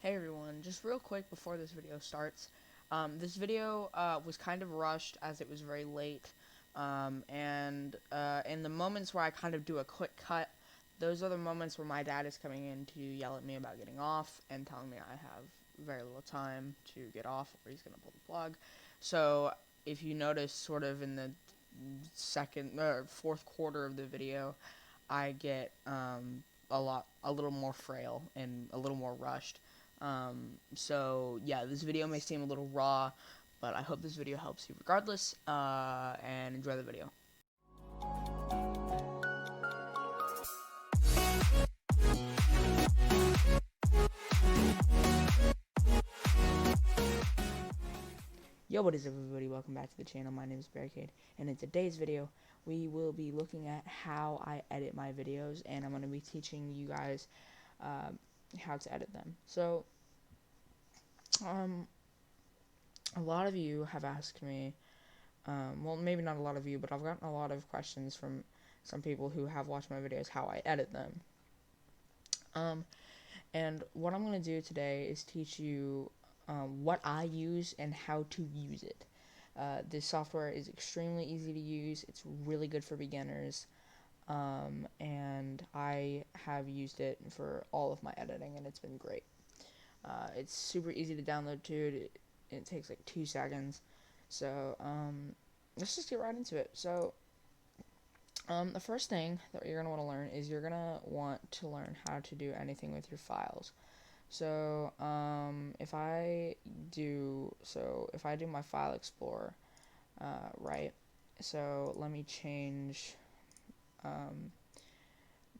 Hey everyone, just real quick before this video starts, this video was kind of rushed as it was very late, and in the moments where I kind of do a quick cut, those are the moments where my dad is coming in to yell at me about getting off and telling me I have very little time to get off or he's going to pull the plug. So if you notice sort of in the fourth quarter of the video, I get a little more frail and a little more rushed. So yeah, this video may seem a little raw, but I hope this video helps you regardless, and enjoy the video. Yo, what is up everybody, welcome back to the channel. My name is Barricade, and in today's video, we will be looking at how I edit my videos, and I'm going to be teaching you guys how to edit them. So, a lot of you have asked me, well, maybe not a lot of you, but I've gotten a lot of questions from some people who have watched my videos how I edit them. And what I'm going to do today is teach you what I use and how to use it. This software is extremely easy to use. It's really good for beginners. And I have used it for all of my editing, and it's been great. It's super easy to download too. It takes like 2 seconds. So, let's just get right into it. So, the first thing that you're going to want to learn is you're going to want to learn how to do anything with your files. So, if I do my file explorer, right, so let me change,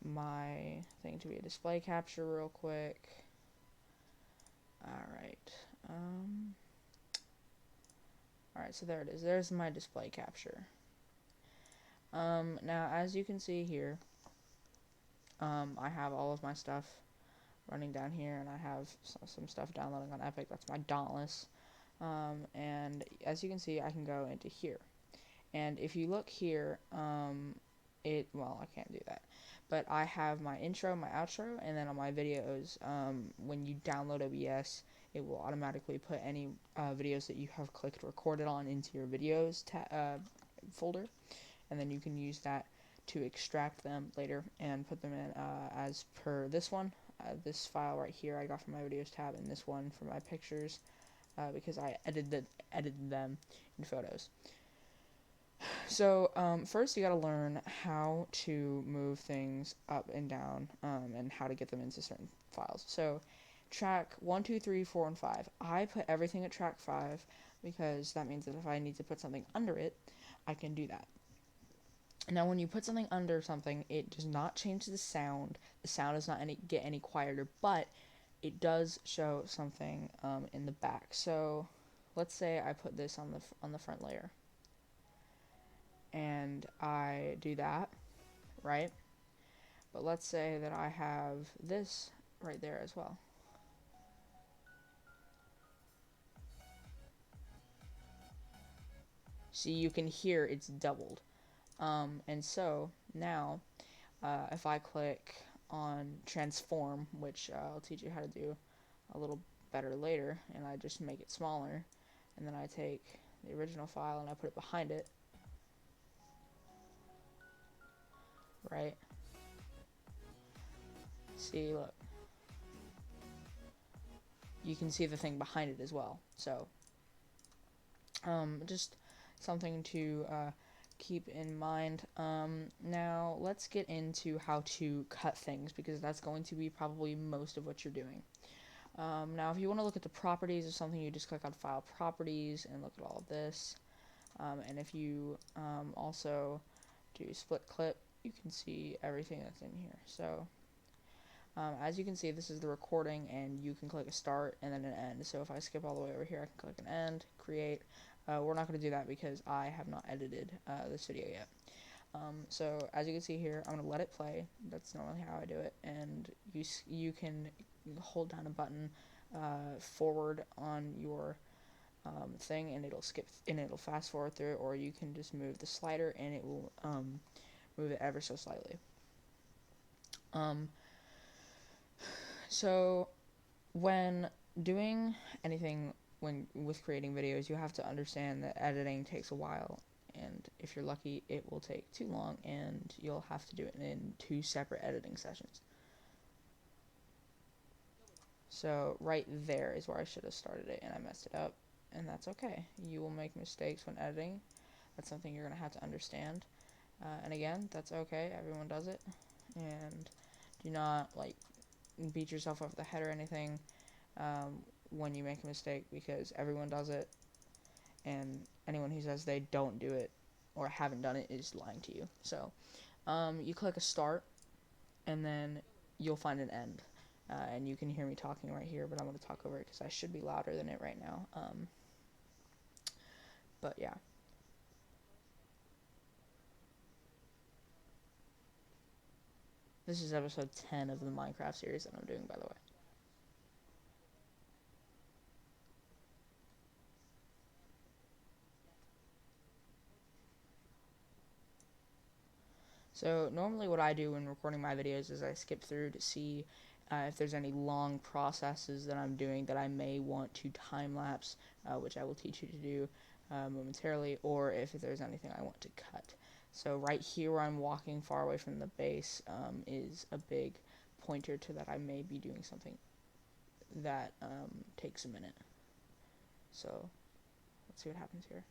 my thing to be a display capture real quick. Alright, so there it is. There's my display capture. Now, as you can see here, I have all of my stuff running down here, and I have some stuff downloading on Epic. That's my Dauntless. And as you can see, I can go into here. And if you look here, well, I can't do that. But I have my intro, my outro, and then on my videos, when you download OBS, it will automatically put any videos that you have clicked recorded on into your videos folder. And then you can use that to extract them later and put them in as per this one. This file right here I got from my videos tab, and this one for my pictures because I edited them in photos. So first you gotta learn how to move things up and down and how to get them into certain files. So track 1, 2, 3, 4, and 5. I put everything at track 5 because that means that if I need to put something under it, I can do that. Now, when you put something under something, it does not change the sound. The sound does not get any quieter, but it does show something in the back. So, let's say I put this on the front layer, and I do that, right? But let's say that I have this right there as well. See, you can hear it's doubled. And so now, if I click on transform, which I'll teach you how to do a little better later, and I just make it smaller, and then I take the original file and I put it behind it, right? See, look. You can see the thing behind it as well. So, just something to keep in mind. Now, let's get into how to cut things, because that's going to be probably most of what you're doing. Now, if you want to look at the properties of something, you just click on File Properties and look at all of this. And if you also do Split Clip, you can see everything that's in here. So, as you can see, this is the recording, and you can click a start and then an end. So if I skip all the way over here, I can click an end, create. We're not going to do that because I have not edited this video yet. So as you can see here, I'm going to let it play. That's normally how I do it. And you can hold down a button forward on your thing, and it'll fast forward through it, or you can just move the slider and it will move it ever so slightly. So when doing anything when with creating videos, you have to understand that editing takes a while, and if you're lucky, it will take too long, and you'll have to do it in 2 separate editing sessions. So right there is where I should have started it, and I messed it up, and that's okay. You will make mistakes when editing. That's something you're gonna have to understand, and again, that's okay. Everyone does it, and do not like beat yourself over the head or anything when you make a mistake, because everyone does it, and anyone who says they don't do it or haven't done it is lying to you. So you click a start, and then you'll find an end. And you can hear me talking right here, but I'm going to talk over it because I should be louder than it right now. But yeah. This is episode 10 of the Minecraft series that I'm doing, by the way. So normally what I do when recording my videos is I skip through to see if there's any long processes that I'm doing that I may want to time-lapse, which I will teach you to do momentarily, or if there's anything I want to cut. So right here where I'm walking far away from the base is a big pointer to that I may be doing something that takes a minute. So let's see what happens here.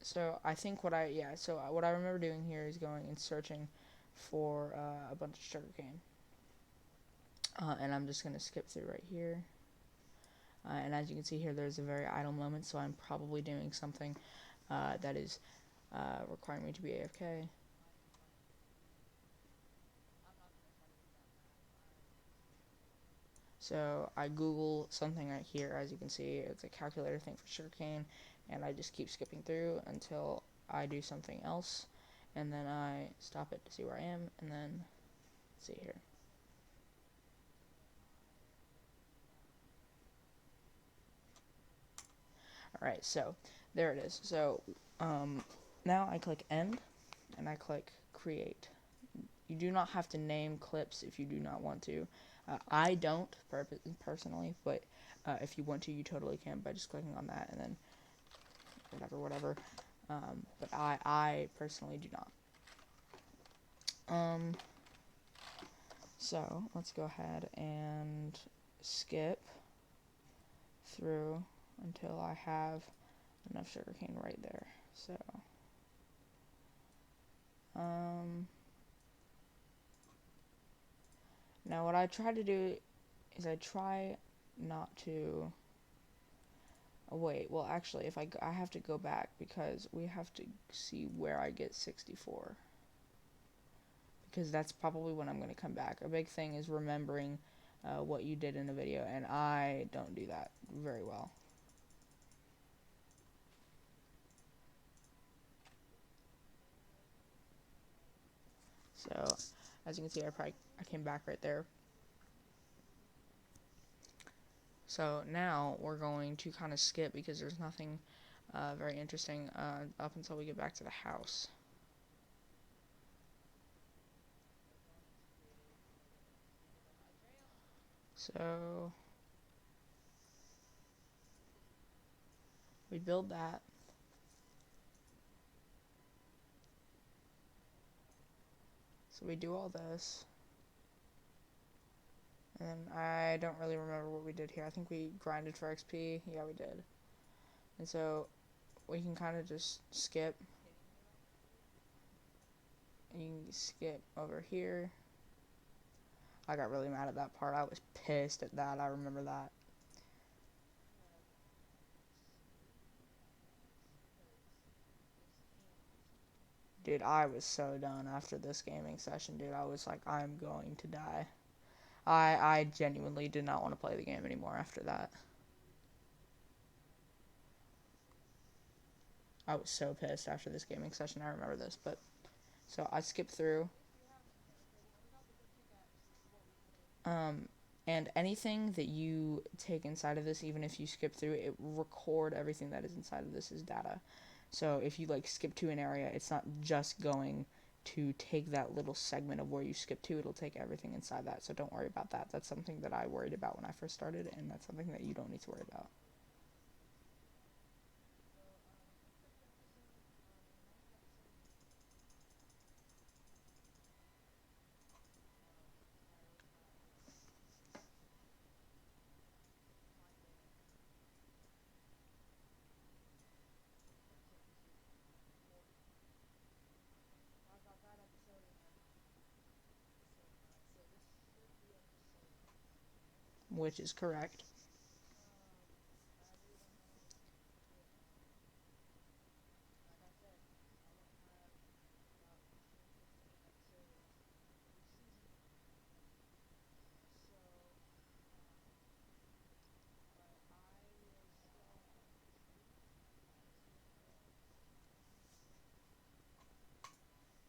So I think what I remember doing here is going and searching for a bunch of sugarcane. And I'm just going to skip through right here. And as you can see here, there's a very idle moment, so I'm probably doing something that is requiring me to be AFK. So I Google something right here. As you can see, it's a calculator thing for sugarcane, and I just keep skipping through until I do something else, and then I stop it to see where I am, and then let's see here. Alright, so there it is. So now I click end, and I click create. You do not have to name clips if you do not want to. I don't personally, but if you want to, you totally can by just clicking on that and then whatever. But I personally do not. So let's go ahead and skip through until I have enough sugarcane right there. So now what I try to do is I try not to wait, well actually if I have to go back because we have to see where I get 64, because that's probably when I'm going to come back. A big thing is remembering what you did in a video, and I don't do that very well. So as you can see, I came back right there. So now we're going to kind of skip because there's nothing very interesting up until we get back to the house. So we build that. So we do all this. And I don't really remember what we did here. I think we grinded for XP. Yeah, we did. And so we can kind of just skip. And you can skip over here. I got really mad at that part. I was pissed at that. I remember that. Dude, I was so done after this gaming session, dude. I was like, I'm going to die. I genuinely did not want to play the game anymore after that. I was so pissed after this gaming session. I remember this, but so I skipped through. And anything that you take inside of this, even if you skip through it, record everything that is inside of this as data. So if you like skip to an area, it's not just going to take that little segment of where you skip to, it'll take everything inside that. So don't worry about that. That's something that I worried about when I first started, and that's something that you don't need to worry about. Which is correct.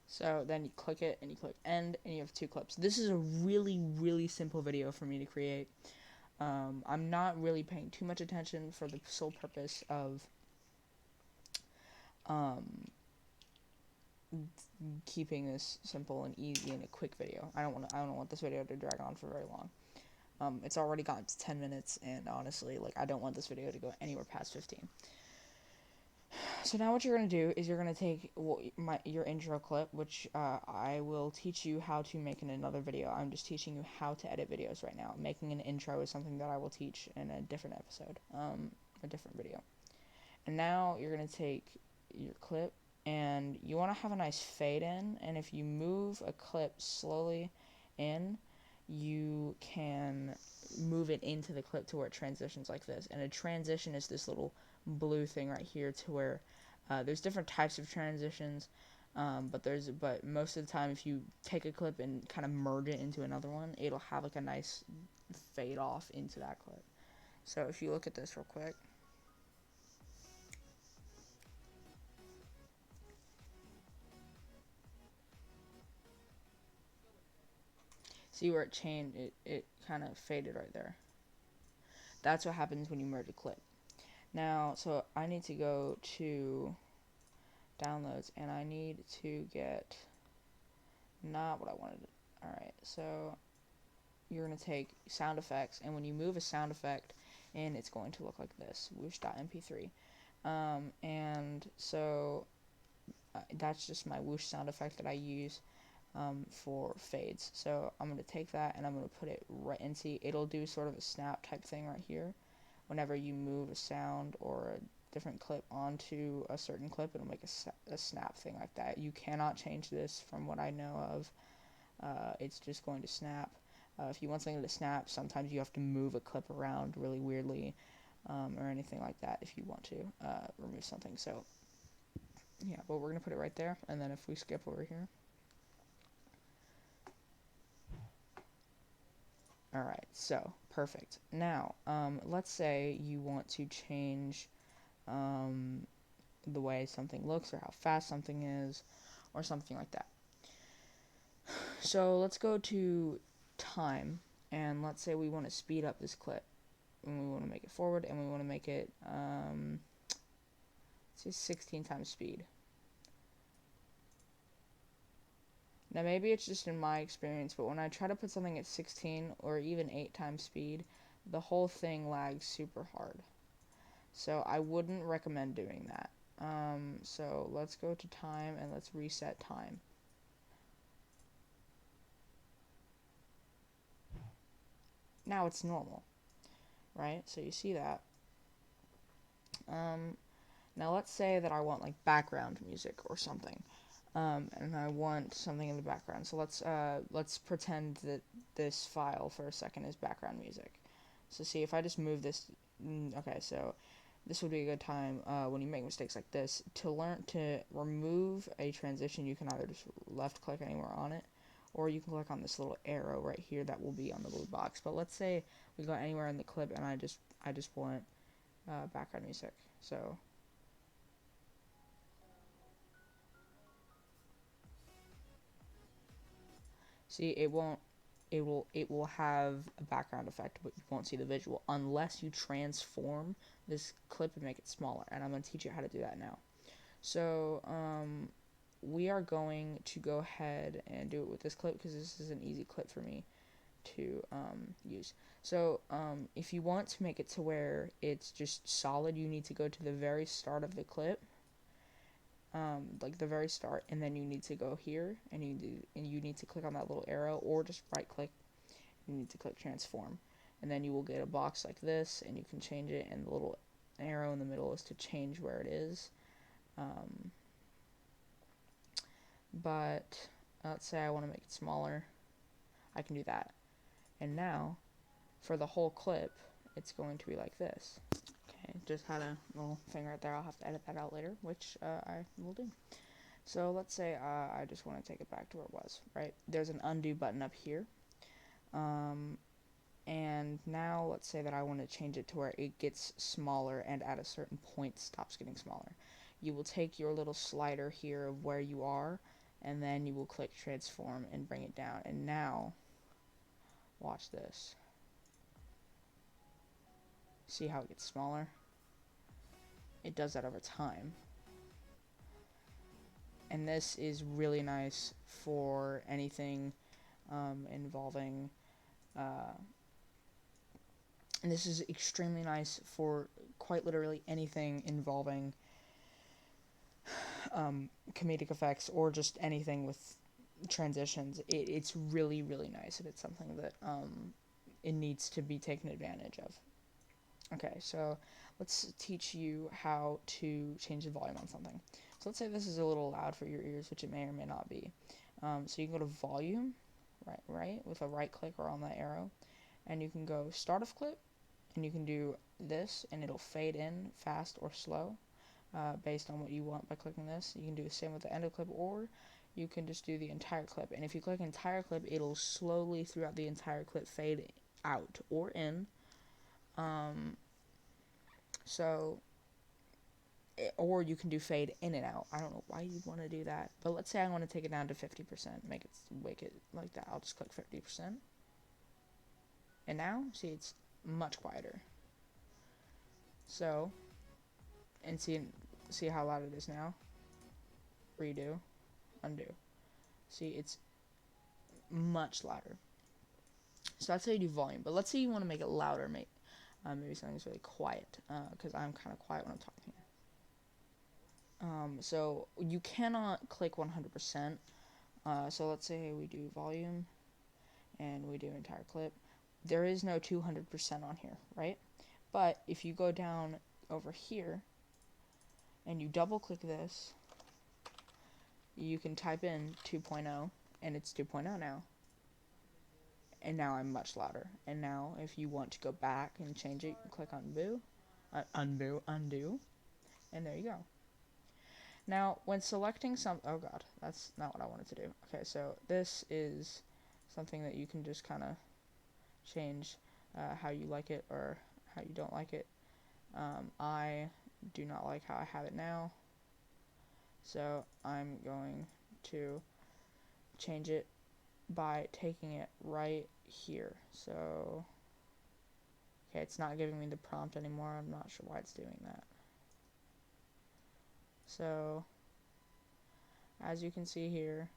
So then you click it and you click end and you have two clips. This is a really, really simple video for me to create. I'm not really paying too much attention for the sole purpose of um, keeping this simple and easy and a quick video. I don't want this video to drag on for very long. It's already gotten to 10 minutes, and honestly, like I don't want this video to go anywhere past 15. So now what you're going to do is you're going to take your intro clip, which I will teach you how to make in another video. I'm just teaching you how to edit videos right now. Making an intro is something that I will teach in a different episode, a different video. And now you're going to take your clip, and you want to have a nice fade in, and if you move a clip slowly in, you can move it into the clip to where it transitions like this. And a transition is this little blue thing right here to where there's different types of transitions, but most of the time if you take a clip and kind of merge it into another one, it'll have like a nice fade off into that clip. So if you look at this real quick, see where it changed, it kind of faded right there. That's what happens when you merge a clip. Now, so I need to go to downloads, and I need to get not what I wanted. Alright, so you're going to take sound effects, and when you move a sound effect in, it's going to look like this, whoosh.mp3. And so that's just my whoosh sound effect that I use for fades. So I'm going to take that and I'm going to put it right, and see, it'll do sort of a snap type thing right here. Whenever you move a sound or a different clip onto a certain clip, it'll make a snap thing like that. You cannot change this from what I know of. It's just going to snap. If you want something to snap, sometimes you have to move a clip around really weirdly, or anything like that if you want to remove something. So yeah, but we're going to put it right there, and then if we skip over here. Alright, so perfect. Now, let's say you want to change the way something looks or how fast something is or something like that. So let's go to time, and let's say we want to speed up this clip, and we want to make it forward, and we want to make it say 16 times speed. Now maybe it's just in my experience, but when I try to put something at 16 or even 8 times speed, the whole thing lags super hard. So I wouldn't recommend doing that. So let's go to time and let's reset time. Now it's normal, right? So you see that. Now let's say that I want like background music or something, and I want something in the background. So let's pretend that this file for a second is background music. So see, if I just move this, okay, so this would be a good time when you make mistakes like this to learn to remove a transition. You can either just left click anywhere on it, or you can click on this little arrow right here that will be on the blue box. But let's say we go anywhere in the clip and I just want background music. So see, it won't it will have a background effect, but you won't see the visual unless you transform this clip and make it smaller. And I'm going to teach you how to do that now. So we are going to go ahead and do it with this clip because this is an easy clip for me to use. So if you want to make it to where it's just solid, you need to go to the very start of the clip, like the very start, and then you need to go here, and you need to click on that little arrow, or just right click. You need to click transform, and then you will get a box like this, and you can change it, and the little arrow in the middle is to change where it is. But let's say I want to make it smaller, I can do that. And now, for the whole clip, it's going to be like this. Okay, just had a little thing right there. I'll have to edit that out later, which I will do. So let's say I just want to take it back to where it was, right? There's an undo button up here. And now let's say that I want to change it to where it gets smaller and at a certain point stops getting smaller. You will take your little slider here of where you are, and then you will click transform and bring it down. And now, watch this. See how it gets smaller? It does that over time. And this is really nice for anything involving, and this is extremely nice for quite literally anything involving comedic effects or just anything with transitions. It's really, really nice, and it's something that it needs to be taken advantage of. Okay, so let's teach you how to change the volume on something. So let's say this is a little loud for your ears, which it may or may not be. So you can go to volume, right, with a right click or on that arrow, and you can go start of clip, and you can do this, and it'll fade in fast or slow, based on what you want by clicking this. You can do the same with the end of clip, or you can just do the entire clip. And if you click entire clip, it'll slowly throughout the entire clip fade out or in. Or you can do fade in and out. I don't know why you'd want to do that, but let's say I want to take it down to 50%, make it like that. I'll just click 50%, and now see it's much quieter. So, and see how loud it is now. Redo, undo. See, it's much louder. So that's how you do volume. But let's say you want to make it louder, maybe something's really quiet, because I'm kind of quiet when I'm talking here. So you cannot click 100%. So let's say we do volume, and we do entire clip. There is no 200% on here, right? But if you go down over here, and you double click this, you can type in 2.0, and it's 2.0 now. And now I'm much louder. And now if you want to go back and change it, you can click undo, and there you go. Now, when selecting oh god, that's not what I wanted to do. Okay, so this is something that you can just kind of change how you like it or how you don't like it. I do not like how I have it now, so I'm going to change it by taking it right here. So, okay, it's not giving me the prompt anymore. I'm not sure why it's doing that. So, as you can see here,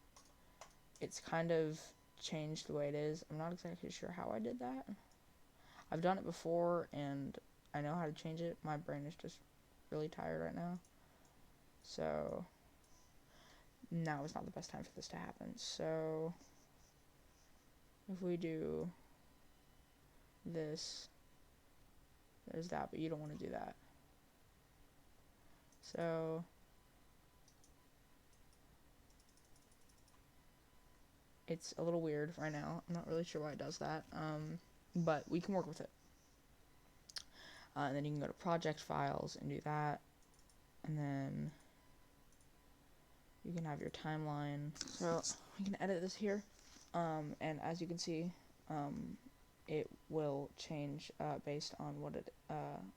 it's kind of changed the way it is. I'm not exactly sure how I did that. I've done it before, and I know how to change it. My brain is just really tired right now. So, now is not the best time for this to happen. So, if we do this, there's that, but you don't want to do that. So, it's a little weird right now. I'm not really sure why it does that, but we can work with it. And then you can go to project files and do that, and then you can have your timeline. So you can edit this here, and as you can see, it will change based on what it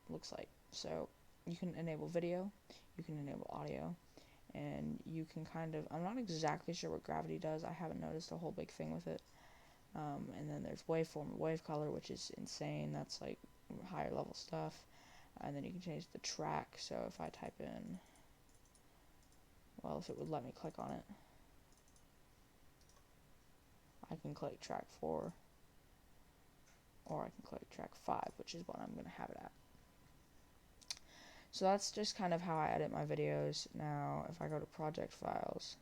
looks like. So you can enable video, you can enable audio, and you can kind of, I'm not exactly sure what gravity does. I haven't noticed a whole big thing with it. And then there's waveform and wave color, which is insane. That's like higher level stuff. And then you can change the track. So if I type in, well, if it would let me click on it, I can click track 4, or I can click track 5, which is what I'm going to have it at. So that's just kind of how I edit my videos. Now, if I go to project files,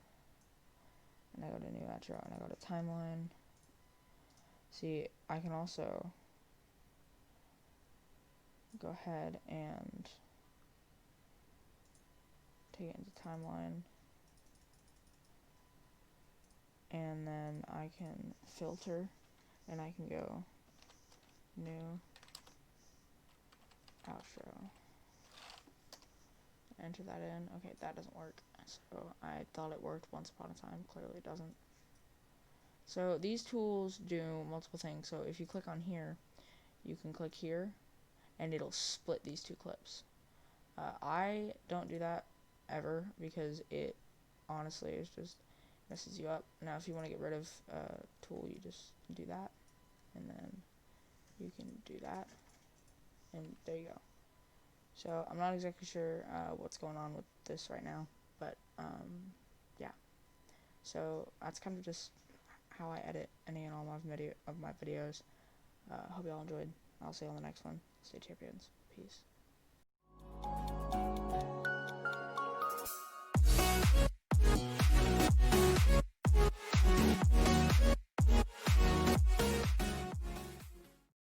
and I go to new intro, and I go to timeline, see, I can also go ahead and take it into timeline, and then I can filter, and I can go new outro, enter that in. Okay, that doesn't work. So I thought it worked once upon a time. Clearly it doesn't. So these tools do multiple things. So if you click on here, you can click here, and it'll split these two clips. I don't do that ever because it honestly is just messes you up. Now if you want to get rid of a tool, you just do that, and then you can do that, and there you go. So I'm not exactly sure what's going on with this right now, but yeah. So that's kind of just how I edit any and all my videos. Hope y'all enjoyed. I'll see you on the next one. Stay champions. Peace.